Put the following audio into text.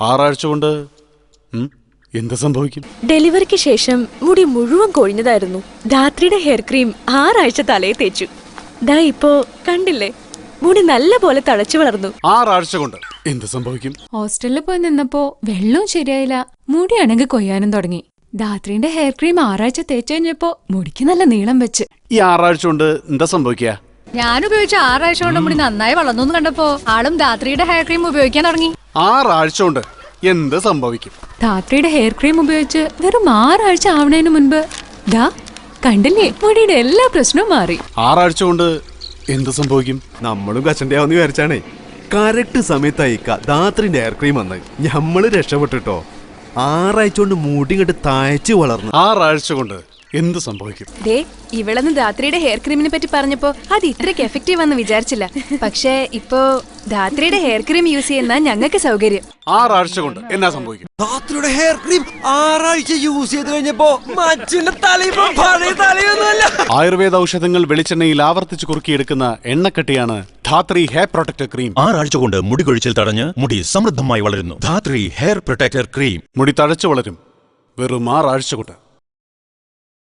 ആറാഴ്ച കൊണ്ട് എന്ത് സംഭവിക്കും? ഡെലിവറിക്ക് ശേഷം മുടി മുഴുവൻ കൊഴിഞ്ഞതായിരുന്നു. ധാത്രിയുടെ ഹെയർ ക്രീം 6 ആഴ്ച തലയിൽ തേച്ചു. ദാ ഇപ്പോ കണ്ടില്ലേ, മുടി നല്ല പോലെ തഴച്ചു വളർന്നു. 6 ആഴ്ച കൊണ്ട് എന്ത് സംഭവിക്കും? ഹോസ്റ്റലിൽ പോയി നിന്നപ്പോ വെള്ളവും ശരിയായില്ല, മുടിയാണെങ്കിൽ കൊയ്യാനും തുടങ്ങി. ധാത്രിന്റെ ഹെയർ ക്രീം 6 ആഴ്ച തേച്ചു കഴിഞ്ഞപ്പോ മുടിക്ക് നല്ല നീളം വെച്ച്. ഈ 6 ആഴ്ച കൊണ്ട് എന്താ സംഭവിക്കുക? ഞാൻ ഉപയോഗിച്ച 6 ആഴ്ച കൊണ്ട് മുടി നന്നായി വളർന്നു കണ്ടപ്പോ ആളും ധാത്രിയുടെ ഹെയർ ക്രീം ഉപയോഗിക്കാൻ തുടങ്ങി. 6 ആഴ്ച കൊണ്ട് എന്ത് സംഭവിക്കും? ധാത്രിയുടെ ഹെയർ ക്രീം ഉപയോഗിച്ച് വെറും 6 ആഴ്ച ആവണേന് മുൻപ് ദാ കണ്ടില്ലേ, മുടിയുടെ എല്ലാ പ്രശ്നവും മാറി. 6 ആഴ്ച കൊണ്ട് എന്ത് സംഭവിക്കും? നമ്മളും കച്ചണ്ടാവെന്ന് വിചാരിച്ചാണേ. കറക്റ്റ് സമയത്തായി ധാത്രിന്റെ ഹെയർ ക്രീം വന്ന് ഞമ്മള് രക്ഷപ്പെട്ടിട്ടോ. 6 ആഴ്ച കൊണ്ട് മുടി ഇങ്ങോട്ട് തഴച്ചു വളർന്നു. 6 ആഴ്ച കൊണ്ട് എന്ത് സംഭവിക്കും? ഇവളന്ന് ധാത്രിയുടെ ഹെയർ ക്രീമിനെ പറ്റി പറഞ്ഞപ്പോ അത് ഇത്രയ്ക്ക് എഫക്റ്റീവ് ആണെന്ന് വിചാരിച്ചില്ല. പക്ഷേ ഇപ്പോ ധാത്രിയുടെ ഹെയർ ക്രീം യൂസ് ചെയ്യുന്ന ഞങ്ങൾക്ക് സൗകര്യം. 6 ആഴ്ച കൊണ്ട് എന്നാ സംഭവിക്കും? ധാത്രിയുടെ ഹെയർ ക്രീം 6 ആഴ്ച യൂസ് ചെയ്ത് കഴിഞ്ഞപ്പോ മനുഷ്യന്റെ തലയിപ്പോ പഴയ തലയൊന്നുമല്ല. ആയുർവേദ ഔഷധങ്ങൾ വെളിച്ചെണ്ണയിൽ ആവർത്തിച്ച് കുറുക്കിയെടുക്കുന്ന എണ്ണക്കട്ടിയാണ് ധാത്രി ഹെയർ പ്രൊട്ടക്ടർ ക്രീം. 6 ആഴ്ച കൊണ്ട് മുടി കൊഴിച്ചിൽ തടഞ്ഞ് മുടി സമൃദ്ധമായി വളരുന്നു. Dhathri hair protector cream. മുടി തഴച്ചു വളരും വെറും 6 ആഴ്ച കൊണ്ട്.